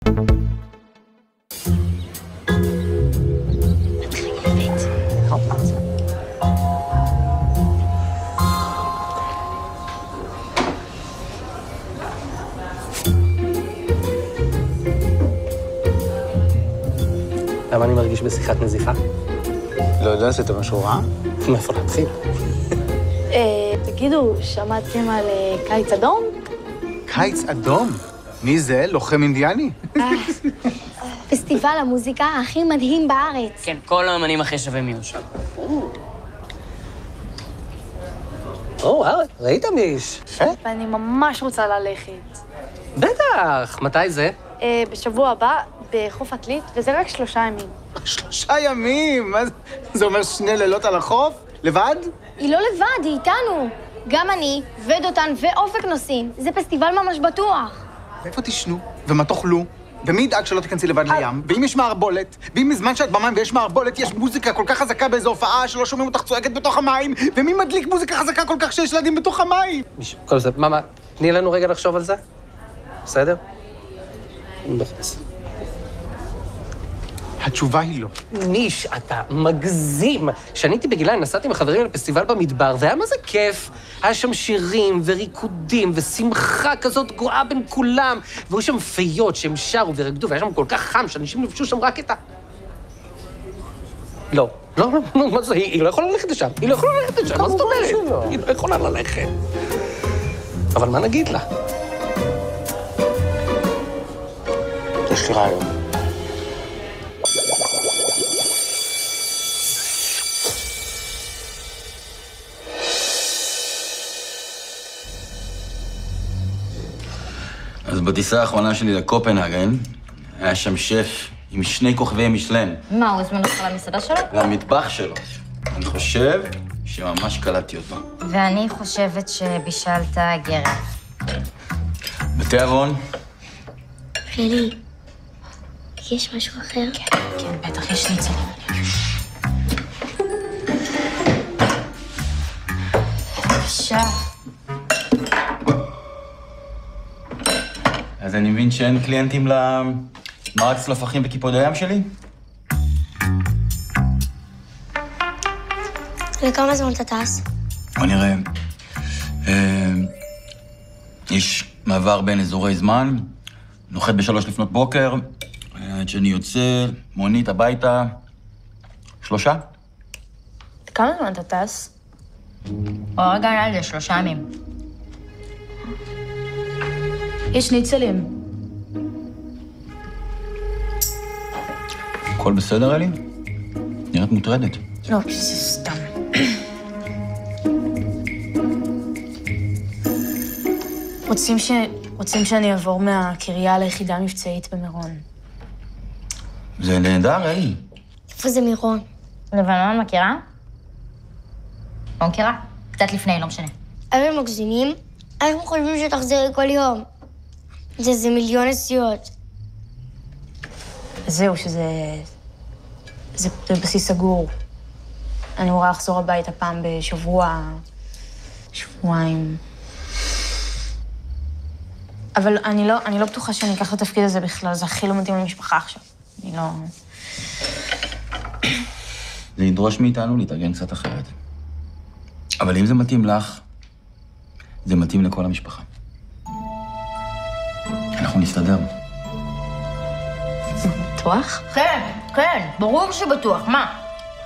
למה אני מרגיש בשיחת נזיפה? לא יודע, עשית משהו רע? מאיפה להתחיל? תגידו, שמעתם על קיץ אדום? קיץ אדום? מי זה? לוחם אינדיאני? פסטיבל המוזיקה הכי מדהים בארץ. כן, כל האמנים הכי שווים יהיו שם. וואו, ראית מיש? יפה. ואני ממש רוצה ללכת. בטח, מתי זה? בשבוע הבא, בחוף עתלית, וזה רק 3 ימים. 3 ימים? מה זה? זה אומר 2 לילות על החוף? לבד? היא לא לבד, היא איתנו. גם אני, ודותן ואופק נוסעים. זה פסטיבל ממש בטוח. ואיפה תשנו? ומה תאכלו? ומי ידאג שלא תיכנסי לבד לים? ואם יש מערבולת? ואם בזמן שאת במים ויש מערבולת, יש מוזיקה כל כך חזקה באיזו הופעה שלא שומעים אותך צועקת בתוך המים? ומי מדליק מוזיקה חזקה כל כך שיש ילדים בתוך המים? כל זה, מאמה, תני לנו רגע לחשוב על זה. בסדר? התשובה היא לא. מיש, אתה מגזים. כשאני הייתי בגילאי, נסעתי עם החברים לפסטיבל במדבר, והיה מה זה כיף. היה שם שירים וריקודים ושמחה כזאת גואה בין כולם. והיו שם פיות שהם שרו ורקדו, והיה שם כל כך חם שאנשים לבשו שם רק את ה... לא, מה זה? היא לא יכולה ללכת לשם. היא לא יכולה ללכת לשם, מה זאת אומרת? היא לא יכולה ללכת. אבל מה נגיד לה? יש לי רעיון. אז בטיסה האחרונה שלי לקופנהגן, היה שם שף עם 2 כוכבי משלן. מה, הוא הזמין אותך למסעדה שלו? למטבח שלו. אני חושב שממש קלטתי אותו. ואני חושבת שבישלת גרב. בתיאבון? רלי, יש משהו אחר? כן, בטח, יש ניצל. בבקשה. אז אני מבין שאין קליינטים למרק צלפחים וקיפוד הים שלי? לכמה זמן אתה טס? בוא נראה. יש מעבר בין אזורי זמן, נוחת ב3 לפנות בוקר, עד שאני יוצא, מונית הביתה, 3. כמה זמן אתה טס? רגע, נעל זה 3 ימים. יש ניצלים. הכל בסדר, אלי? נראית מוטרדת. לא, זה סתם. רוצים שאני אעבור מהקריה ליחידה המבצעית במירון. זה נהדר, אלי. איפה זה מירון? לבנון מכירה? לא מכירה? קצת לפני, לא משנה. הם מגזימים? אנחנו חושבים שתחזרי כל יום. זה 1,000,000 נסיעות. זהו, זה בסיס סגור. אני אמורה לחזור הביתה פעם בשבוע, שבועיים. אבל אני לא בטוחה שאני אקח את התפקיד הזה בכלל, זה הכי לא מתאים למשפחה עכשיו. אני לא... זה ידרוש מאיתנו להתארגן קצת אחרת. אבל אם זה מתאים לך, זה מתאים לכל המשפחה. אנחנו נסתדר. בטוח? כן, ברור שבטוח, מה?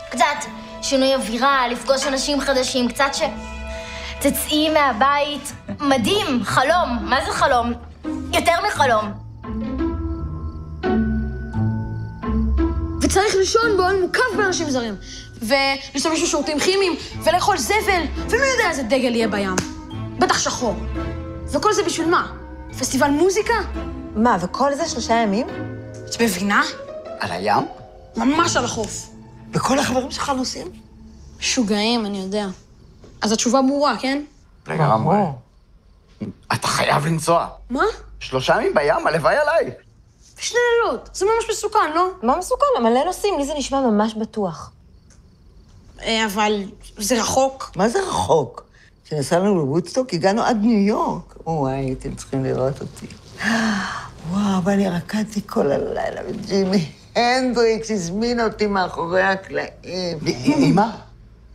קצת שינוי אווירה, לפגוש אנשים חדשים, קצת תצאי מהבית. מדהים, חלום. מה זה חלום? יותר מחלום. וצריך לישון באוהל מוקף באנשים זרים, ולהשתמש בשירותים כימיים, ולאכול זבל, ומי יודע איזה דגל יהיה בים. בטח שחור. וכל זה בשביל מה? פסטיבל מוזיקה? מה, וכל זה 3 ימים? את מבינה? על הים? ממש על החוף. וכל החברים שלך נוסעים? משוגעים, אני יודע. אז התשובה ברורה, כן? רגע, רמב"ם. אתה חייב לנסוע. מה? 3 ימים בים, הלוואי עליי. 2 לילות. זה ממש מסוכן, לא? מה מסוכן? מלא נוסעים, לי זה נשמע ממש בטוח. אבל זה רחוק. מה זה רחוק? כשנסענו לוודסטוק, הגענו עד ניו יורק. וואי, הייתם צריכים לראות אותי. וואו, ואני רקדתי כל הלילה, וג'ימי הנדריקס הזמין אותי מאחורי הקלעים.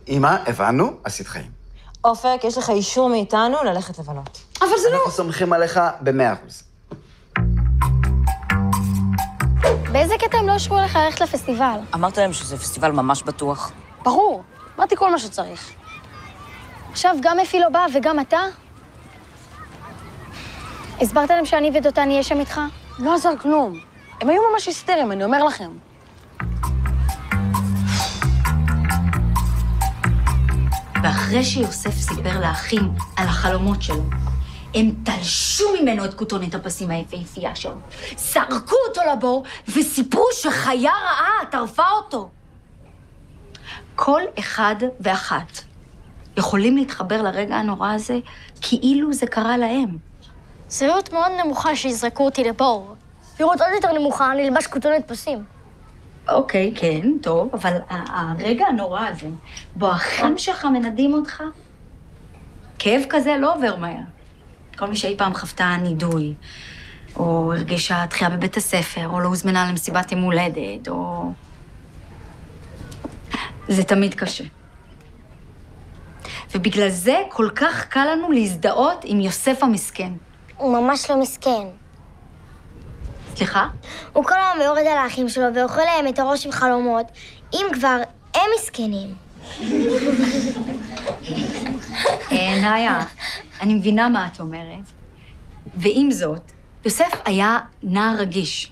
אמא, הבנו, עשית חיים. אופק, יש לך אישור מאיתנו ללכת לבלות. אבל זה לא... אנחנו סומכים עליך ב100%. באיזה קטע הם לא אישרו לך ללכת לפסטיבל? אמרת להם שזה פסטיבל ממש בטוח. ברור, אמרתי כל מה שצריך. עכשיו גם אפי לא בא וגם אתה? הסברת להם שאני ודותן נהיה שם איתך? לא עזר כלום. הם היו ממש היסטריים, אני אומר לכם. ואחרי שיוסף סיפר לאחים על החלומות שלו, הם תלשו ממנו את כותונת הפסים היפהפייה שלו, זרקו אותו לבור וסיפרו שחיה רעה טרפה אותו. כל אחד ואחת יכולים להתחבר לרגע הנורא הזה כאילו זה קרה להם. סבירות מאוד נמוכה שיזרקו אותי לבור. סבירות עוד יותר נמוכה, אני אלבש כותונת פסים. אוקיי, כן, טוב, אבל הרגע הנורא הזה, בו החם שלך מנדים אותך, כאב כזה לא עובר מהר. כל מי שאי פעם חוותה נידוי, או הרגישה דחייה בבית הספר, או לא הוזמנה למסיבת יום הולדת, או... זה תמיד קשה. ובגלל זה כל כך קל לנו להזדהות עם יוסף המסכן. הוא ממש לא מסכן. סליחה? הוא כל היום יורד על האחים שלו ואוכל להם את הראש עם חלומות, אם כבר הם מסכנים. נאיה, אני מבינה מה את אומרת. ועם זאת, יוסף היה נער רגיש.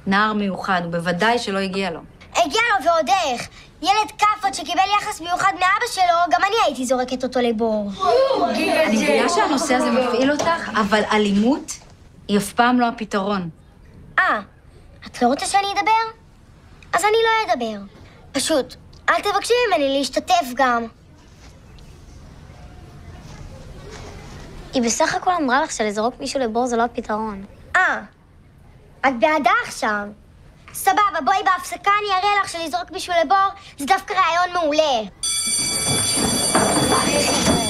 נער מיוחד, ובוודאי שלא הגיע לו. הגיע לו ועוד איך. ילד כאפות שקיבל יחס מיוחד מאבא שלו, גם אני הייתי זורקת אותו לבור. אני מבינה שהנושא הזה מפעיל אותך, אבל אלימות היא אף פעם לא הפתרון. את לא רוצה שאני אדבר? אז אני לא אדבר. פשוט, אל תבקשי ממני להשתתף גם. היא בסך הכל אמרה לך שלזרוק מישהו לבור זה לא הפתרון. את בעדה עכשיו. סבבה, בואי בהפסקה אני אראה לך שלזרוק מישהו לבור זה דווקא רעיון מעולה.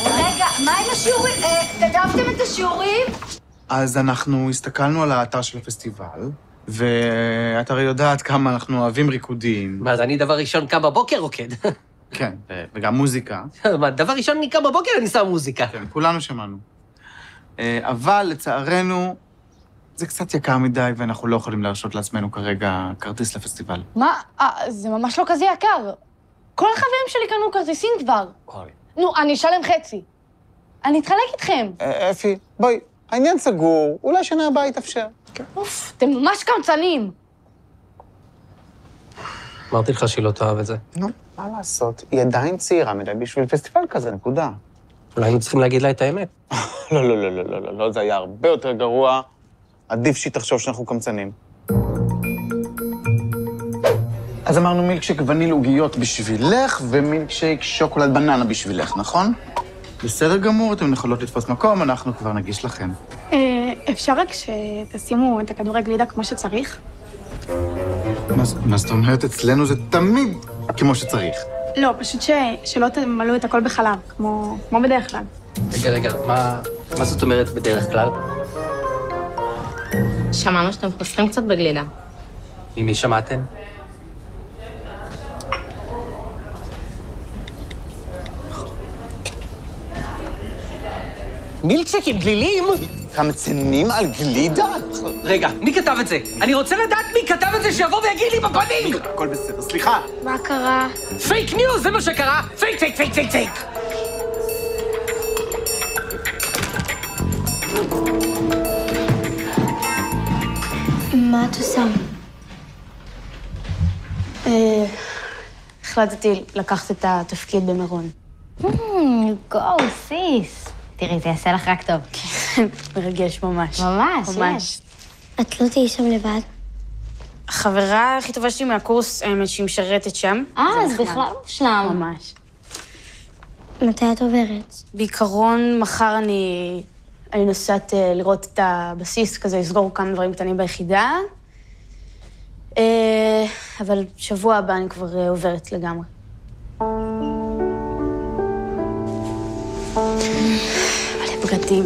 רגע, מה עם השיעורים? כתבתם את השיעורים? אז אנחנו הסתכלנו על האתר של הפסטיבל, ואת הרי יודעת כמה אנחנו אוהבים ריקודים. מה, אז אני דבר ראשון קם בבוקר רוקד. כן, וגם מוזיקה. מה, דבר ראשון אני קם בבוקר אני שם מוזיקה. כן, כולנו שמענו. אבל לצערנו, זה קצת יקר מדי, ואנחנו לא יכולים להרשות לעצמנו כרגע כרטיס לפסטיבל. מה? זה ממש לא כזה יקר. כל החברים שלי קנו כרטיסים כבר. נו, אני אשלם חצי. אני אתחלק איתכם. אפי, בואי, העניין סגור, אולי שנה הבאה יתאפשר. אוף, אתם ממש קמצנים. אמרתי לך שהיא לא תאהב את זה. נו, מה לעשות? היא עדיין צעירה מדי בשביל פסטיבל כזה, נקודה. אולי היינו צריכים להגיד לה את האמת. לא, זה היה הרבה יותר גרוע. עדיף שהיא תחשוב שאנחנו קמצנים. אז אמרנו מילקשייק וניל עוגיות בשבילך, ומילקשייק שוקולד בננה בשבילך, נכון? בסדר גמור, אתם יכולות לתפוס מקום, אנחנו כבר נגיש לכם. אפשר רק שתשימו את הכדורי גלידה כמו שצריך? מה זאת אומרת? אצלנו זה תמיד כמו שצריך. לא, פשוט שלא תמלאו את הכל בחלב, כמו בדרך כלל. רגע, מה זאת אומרת בדרך כלל? שמענו שאתם חוסכים קצת בגלידה. ממי שמעתם? מילקשייק עם גלילים? קמצנים על גלידה? רגע, מי כתב את זה? אני רוצה לדעת מי כתב את זה שיבוא ויגיד לי בפנים! הכל בסדר, סליחה. מה קרה? פייק ניוז, זה מה שקרה! פייק, פייק, פייק, פייק, פייק! מה את עושה? החלטתי לקחת את התפקיד במירון. גו, סיס. תראי, זה יעשה לך רק טוב. מרגש ממש. ממש. את לא תהיי שם לבד? החברה הכי טובה שלי מהקורס, האמת שהיא משרתת שם. אז בכלל מושלם. ממש. מתי את עוברת? בעיקרון, מחר אני נוסעת לראות את הבסיס, כזה לסגור כמה דברים קטנים ביחידה. אבל שבוע הבא אני כבר עוברת לגמרי. מלא בגדים.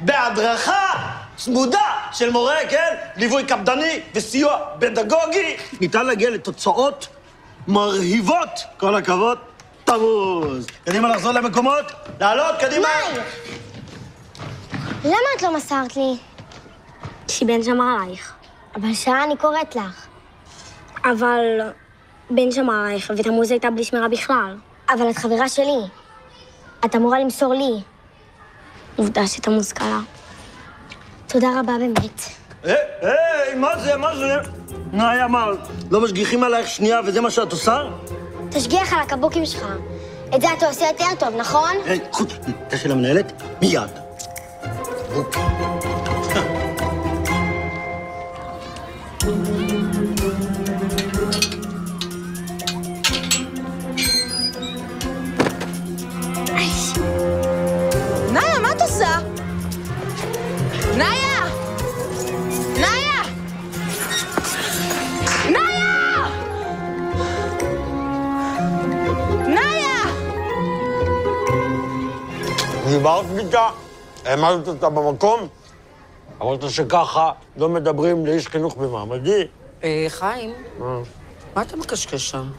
בהדרכה צמודה של מורה, כן? ליווי קפדני וסיוע פדגוגי. ניתן להגיע לתוצאות מרהיבות. כל הכבוד, תמוז. קדימה לחזור למקומות, לעלות, קדימה. מאי! למה את לא מסרת לי? שבן שמר עלייך. אבל שעה אני קוראת לך. אבל בן שמר עלייך, ותמוז הייתה בלי שמירה בכלל. אבל את חברה שלי. את אמורה למסור לי. עובדה שתמוז קלה. תודה רבה באמת. מה זה? נאיה, מה? לא משגיחים עלייך שנייה וזה מה שאת עושה? תשגיח על הקבוקים שלך. את זה אתה עושה יותר טוב, נכון? חוץ, תשאי למנהלת, מיד. נאיה, מה את עושה? נאיה! נאיה! נאיה! נאיה! דיברת איתה, העמדת אותה במקום, אמרת שככה לא מדברים לאיש חינוך במעמדי. חיים, מה אתה מקשקש שם?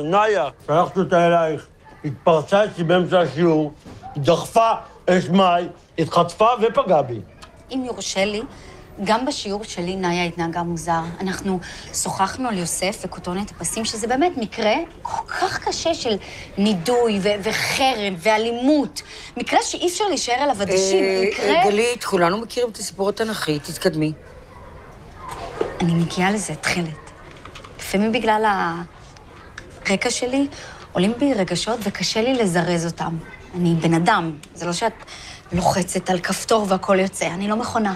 נאיה, שלחת אותה אלייך. התפרצה אצלי באמצע השיעור, דחפה את מאי, התחטפה ופגעה בי. אם יורשה לי, גם בשיעור שלי נאיה התנהגה מוזר. אנחנו שוחחנו על יוסף וכותונת הפסים, שזה באמת מקרה כל כך קשה של נידוי וחרם ואלימות. מקרה שאי אפשר להישאר עליו אדישים. מקרה... גלית, כולנו מכירים את הסיפור התנ"כי, תתקדמי. אני מגיעה לזה, תחילת. לפעמים בגלל הרקע שלי, עולים בי רגשות וקשה לי לזרז אותם. אני בן אדם, זה לא שאת לוחצת על כפתור והכל יוצא, אני לא מכונה.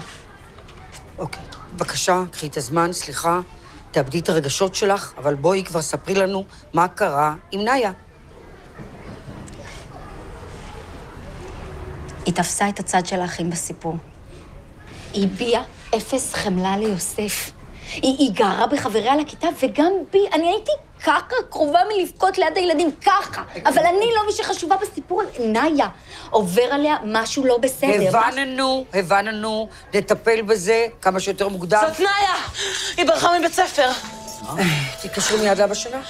אוקיי, בבקשה, קחי את הזמן, סליחה, תאבדי את הרגשות שלך, אבל בואי כבר ספרי לנו מה קרה עם נאיה. היא תפסה את הצד של האחים בסיפור. היא הביעה אפס חמלה ליוסף. היא גרה בחבריה לכיתה, וגם בי, אני הייתי ככה קרובה מלבכות ליד הילדים, ככה. אבל אני לא מי שחשובה בסיפור הזה. נאיה, עובר עליה משהו לא בסדר. הבנו, נטפל בזה כמה שיותר מוקדם. זאת נאיה! היא ברחה מבית ספר. תתקשרו מיד לאבא שלה.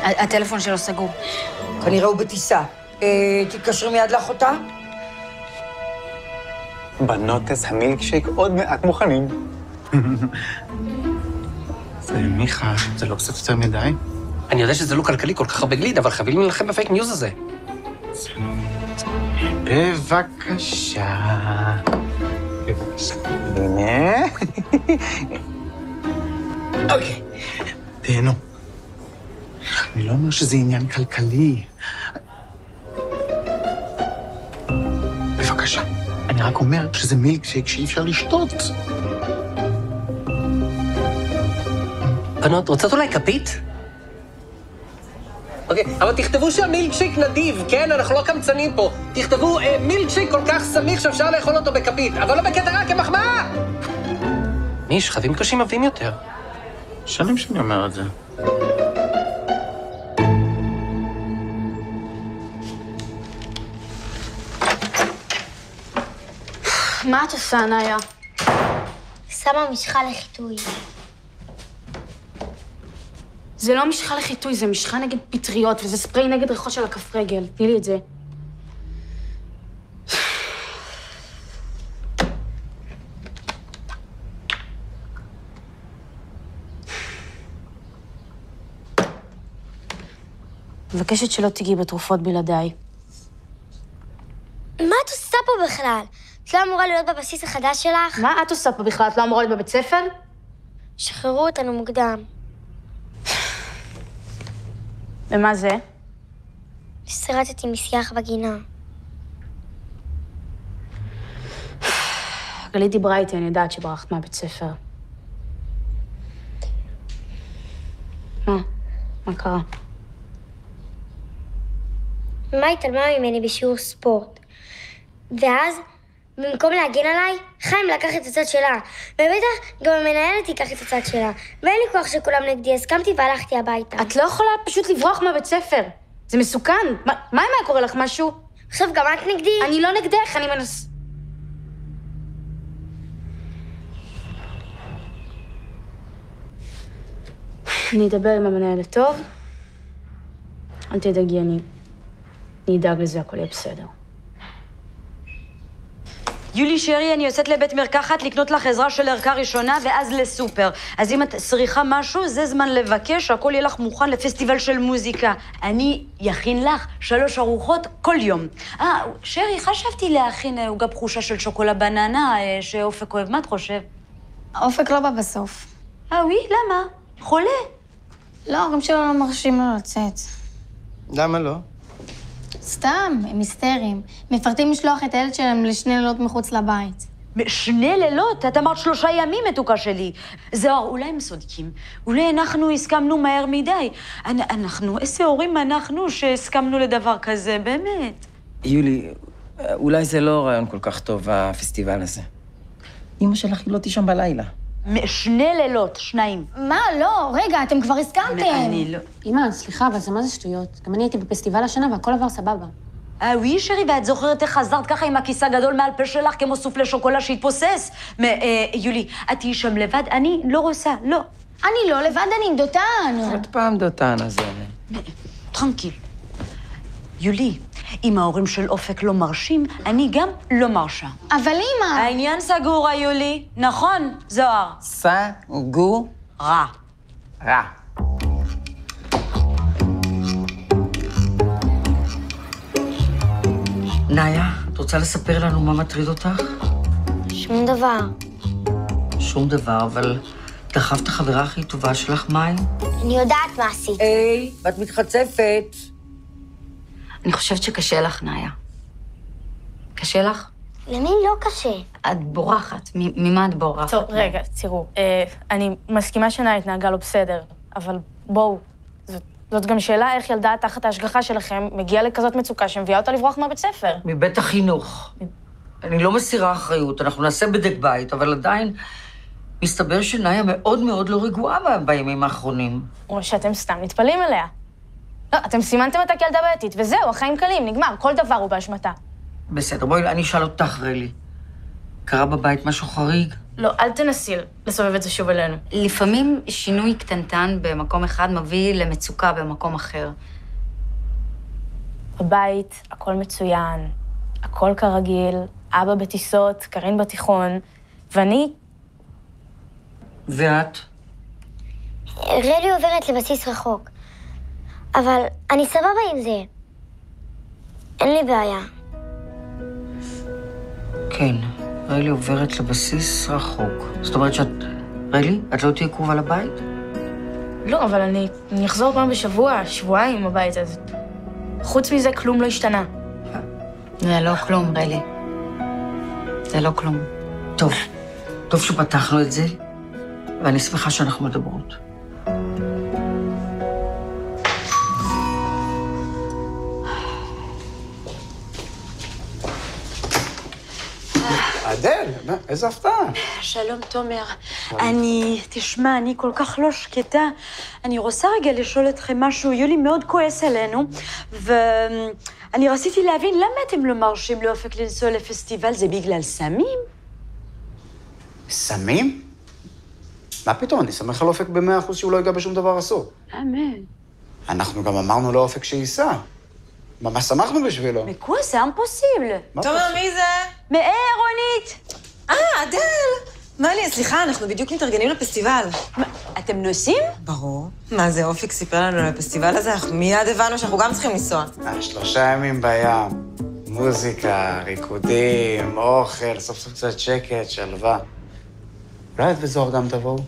הטלפון שלו סגור. כנראה הוא בטיסה. תתקשרו מיד לאחותה. בנוטס המילקשייק עוד מעט מוכנים. זה מיכה, זה לא קצת יותר מדי? אני יודע שזה לא כלכלי כל כך הרבה גליד, אבל חייבים להילחם בפייק ניוז הזה. בבקשה. הנה. אוקיי, תהנו. אני לא אומר שזה עניין כלכלי. בבקשה. אני רק אומר שזה מילקשייק שאי אפשר לשתות. בנות, רוצות אולי כפית? אוקיי, אבל תכתבו שהמילקשייק נדיב, כן? אנחנו לא קמצנים פה. תכתבו מילקשייק כל כך סמיך שאפשר לאכול אותו בכפית, אבל לא בקטע רע כמחמאה! מיש, חייבים קשים עבים יותר. שנים שאני אומר את זה. מה את עושה, נאיה? שמה משחה לחיטוי. זה לא משחה לחיטוי, זה משחה נגד פטריות, וזה ספרי נגד ריחות של הכף רגל. תני לי את זה. מבקשת שלא תיגעי בתרופות בלעדיי. מה את עושה פה בכלל? את לא אמורה להיות בבסיס החדש שלך? מה את עושה פה בכלל? את לא אמורה להיות בבית ספר? שחררו אותנו מוקדם. ומה זה? סרטתי משיח בגינה. גלית דיברה איתי, אני יודעת שברחת מהבית ספר. מה קרה? מה התעלמה ממני בשיעור ספורט? ואז, במקום להגן עליי, חיים לקח את הצד שלה. ובטח גם המנהלת תיקח את הצד שלה. ואין לי כוח שכולם נגדי, הסכמתי והלכתי הביתה. את לא יכולה פשוט לברוח מהבית ספר. זה מסוכן. מה אם היה קורה לך משהו? עכשיו גם את נגדי? אני לא נגדך, אני מנס... אני אדבר עם המנהל הטוב. אל תדאגי, אני אדאג לזה, הכל יהיה בסדר. יולי שרי, אני יוצאת לבית מרקחת לקנות לך עזרה של ערכה ראשונה ואז לסופר. אז אם את צריכה משהו, זה זמן לבקש, הכל יהיה לך מוכן לפסטיבל של מוזיקה. אני יכין לך 3 ארוחות כל יום. שרי, חשבתי להכין עוגה בחושה של שוקולה בננה, שאופק אוהב. מה את חושב? אופק לא בא בסוף. וואי, למה? חולה? לא, ההורים שלו לא מרשים לו לצאת. למה לא? סתם, הם היסטריים. מפרטים לשלוח את הילד שלהם ל2 לילות מחוץ לבית. 2 לילות? את אמרת 3 ימים, מתוקה שלי. זוהר, אולי הם צודקים. אולי אנחנו הסכמנו מהר מדי. איזה הורים אנחנו שהסכמנו לדבר כזה, באמת. יולי, אולי זה לא רעיון כל כך טוב, הפסטיבל הזה. אמא שלך היא לא תישן בלילה. 2 לילות, 2. מה? לא, רגע, אתם כבר הסכמתם. אני לא... אמא, סליחה, אבל זה מה זה שטויות? גם אני הייתי בפסטיבל השנה והכל עבר סבבה. וואי, שרי, ואת זוכרת איך חזרת ככה עם הכיסא הגדול מעל פה שלך כמו סופלי שוקולה שהתפוסס? יולי, את תהיי שם לבד? אני לא רוצה, לא. אני לא לבד, אני עם דותן. עוד פעם דותן הזה. טרנקיל. יולי, אם ההורים של אופק לא מרשים, אני גם לא מרשה. אבל אמא... העניין סגור, יולי. נכון, זוהר. סגור? רע. רע. נאיה, את רוצה לספר לנו מה מטריד אותך? שום דבר. שום דבר, אבל דחפת החברה הכי טובה שלך, מאי? אני יודעת מה עשית. היי, ואת מתחצפת. אני חושבת שקשה לך, נאיה. קשה לך? למי לא קשה? את בורחת. ממה את בורחת? טוב, רגע, תראו. אני מסכימה שנאיה התנהגה לא בסדר, אבל בואו, זאת גם שאלה איך ילדה תחת ההשגחה שלכם מגיעה לכזאת מצוקה שמביאה אותה לברוח מהבית ספר. מבית החינוך. אני לא מסירה אחריות, אנחנו נעשה בדק בית, אבל עדיין מסתבר שנאיה מאוד מאוד לא רגועה בימים האחרונים. או שאתם סתם נטפלים אליה. לא, אתם סימנתם אותה כילדה בעייתית, וזהו, החיים קלים, נגמר, כל דבר הוא באשמתה. בסדר, בואי, אני אשאל אותך, רלי. קרה בבית משהו חריג? לא, אל תנסי לסובב את זה שוב אלינו. לפעמים שינוי קטנטן במקום אחד מביא למצוקה במקום אחר. בבית, הכל מצוין, הכל כרגיל, אבא בטיסות, קרין בתיכון, ואני... ואת? רלי עוברת לבסיס רחוק, אבל אני סבבה עם זה. אין לי בעיה. כן, רלי עוברת לבסיס רחוק. זאת אומרת שאת... רלי, את לא תהיה קרובה לבית? לא, אבל אני אחזור פעם בשבוע, שבועיים בבית הזה. חוץ מזה, כלום לא השתנה. זה לא כלום, רלי. זה לא כלום. טוב, טוב שפתחנו את זה, ואני שמחה שאנחנו מדברות. אדל, איזה הפתעה. שלום, תומר. תשמע, אני כל כך לא שקטה. אני רוצה רגע לשאול אתכם משהו. יולי מאוד כועס עלינו, ואני רציתי להבין למה אתם לא מרשים לאופק לנסוע לפסטיבל. זה בגלל סמים? סמים? מה פתאום? אני שמח על אופק ב100% שהוא לא ייגע בשום דבר אסור. אמן. אנחנו גם אמרנו לאופק שייסע. ממש שמחנו בשבילו. מקווה, זה אימפוסיבל. תומר, מי זה? רונית. אדל. מה סליחה, אנחנו בדיוק מתארגנים לפסטיבל. אתם נוסעים? ברור. מה זה, אופק סיפר לנו על הפסטיבל הזה? אנחנו מיד הבנו שאנחנו גם צריכים לנסוע. 3 ימים בים, מוזיקה, ריקודים, אוכל, סוף סוף קצת שקט, שלווה. אולי את וזוהר גם תבואו?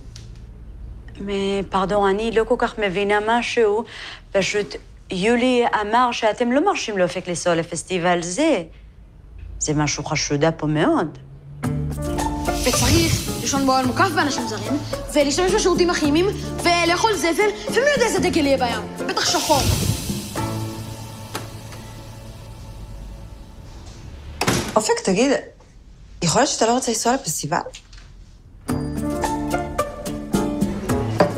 פרדון, אני לא כל כך מבינה משהו. פשוט יולי אמר שאתם לא מרשים לאופק לנסוע לפסטיבל זה. זה משהו חשודה פה מאוד. וצריך לישון באוהל מוקף באנשים זרים, ולהשתמש בשירותים הכימיים, ולאכול זבל, ומי יודע איזה דגל יהיה בים? בטח שחור. אופק, תגיד, יכול להיות שאתה לא רוצה לנסוע לפסטיבל?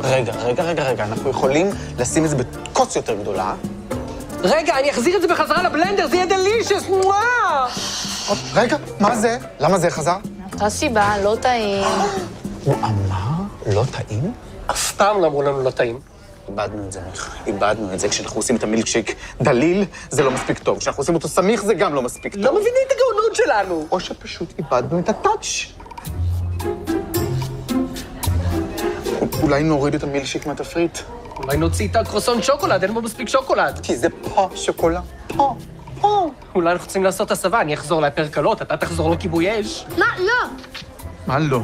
רגע, אנחנו יכולים לשים את זה בכוס יותר גדולה, רגע, אני אחזיר את זה בחזרה לבלנדר, זה יהיה דלישס, מואה! רגע, מה זה? למה זה חזר? אותה סיבה, לא טעים. הוא אמר לא טעים? אף פעם לא אמרו לנו לא טעים. איבדנו את זה, מיכה. איבדנו את זה. כשאנחנו עושים את המילקשייק דליל, זה לא מספיק טוב. כשאנחנו עושים אותו סמיך, זה גם לא מספיק טוב. לא מבינים את הגאונות שלנו. או שפשוט איבדנו את הטאץ'. אולי נוריד את המילקשייק מהתפריט. אולי נוציא את הקרוסון שוקולד, אין בו מספיק שוקולד. כי זה פה שוקולד. פה. אולי אנחנו צריכים לעשות הסבה, אני אחזור להפרקלות, אתה תחזור לכיבוי אש. מה? לא. מה לא?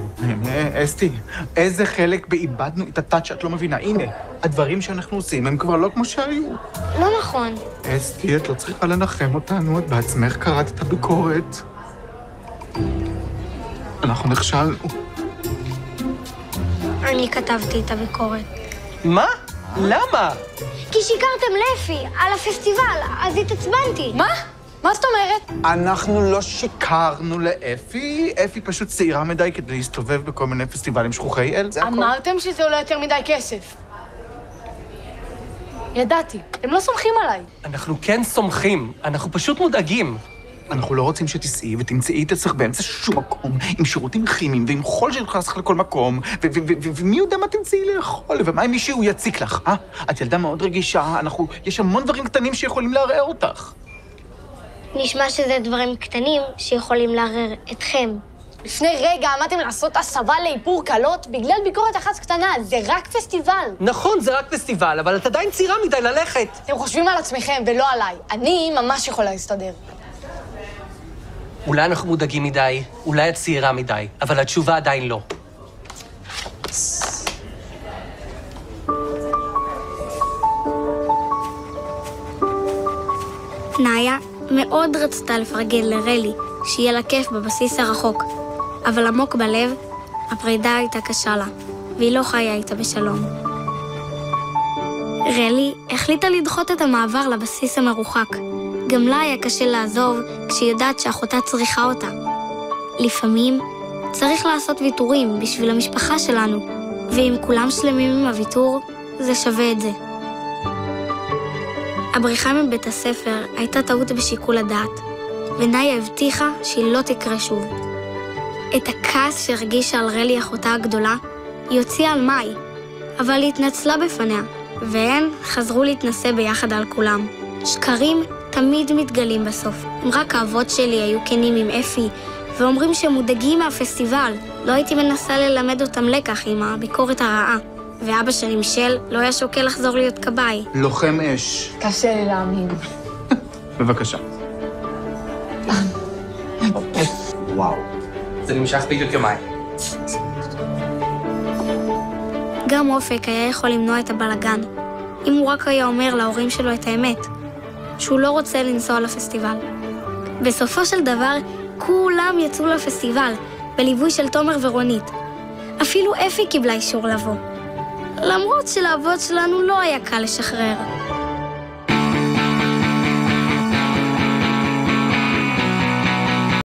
אסתי, איזה חלק באיבדנו את הטאץ' שאת לא מבינה? הנה, הדברים שאנחנו עושים הם כבר לא כמו שהיו. לא נכון. אסתי, את לא צריכה לנחם אותנו, את בעצמך קראת את הביקורת. אנחנו נכשלנו. אני כתבתי את הביקורת. מה? למה? כי שיקרתם לאפי על הפסטיבל, אז התעצבנתי. מה? מה זאת אומרת? אנחנו לא שיקרנו לאפי, אפי פשוט צעירה מדי כדי להסתובב בכל מיני פסטיבלים שכוחי אל, זה הכל. אמרתם שזה עולה יותר מדי כסף. ידעתי, אתם לא סומכים עליי. אנחנו כן סומכים, אנחנו פשוט מודאגים. אנחנו לא רוצים שתסעי ותמצאי את עצמך באמצע שום מקום, עם שירותים כימיים ועם חול שנכנס לך לכל מקום, ומי יודע מה תמצאי לאכול, ומה אם מישהו יציק לך, אה? את ילדה מאוד רגישה, יש המון דברים קטנים שיכולים לערער אותך. נשמע שזה דברים קטנים שיכולים לערער אתכם. לפני רגע עמדתם לעשות הסבה לאיפור קלות בגלל ביקורת אחת קטנה, זה רק פסטיבל. נכון, זה רק פסטיבל, אבל את עדיין צעירה מדי ללכת. אתם חושבים על עצמכם ולא עליי. אני ממש יכולה להסתדר. אולי אנחנו מודאגים מדי, אולי את צעירה מדי, אבל התשובה עדיין לא. נאיה מאוד רצתה לפרגן לרלי, שיהיה לה כיף בבסיס הרחוק. אבל עמוק בלב, הפרידה הייתה קשה לה, והיא לא חיה איתה בשלום. רלי החליטה לדחות את המעבר לבסיס המרוחק. גם לה היה קשה לעזוב כשהיא יודעת שאחותה צריכה אותה. לפעמים צריך לעשות ויתורים בשביל המשפחה שלנו, ואם כולם שלמים עם הוויתור, זה שווה את זה. הבריחה מבית הספר הייתה טעות בשיקול הדעת, ונאיה הבטיחה שהיא לא תקרה שוב. את הכעס שהרגישה על רלי אחותה הגדולה, היא הוציאה על מאי, אבל היא התנצלה בפניה, והן חזרו להתנסה ביחד על כולם. שקרים תמיד מתגלים בסוף. אם רק האבות שלי היו כנים עם אפי, ואומרים שהם מודאגים מהפסטיבל, לא הייתי מנסה ללמד אותם לקח עם הביקורת הרעה. ואבא שלי מישל לא היה שוקל לחזור להיות קבאי. לוחם אש. קשה לי להאמין. בבקשה. וואו. זה נמשך בדיוק יומיים. גם אופק היה יכול למנוע את הבלגן, אם הוא רק היה אומר להורים שלו את האמת, שהוא לא רוצה לנסוע לפסטיבל. בסופו של דבר, כולם יצאו לפסטיבל, בליווי של תומר ורונית. אפילו אפי קיבלה אישור לבוא. למרות שלאבות שלנו לא היה קל לשחרר.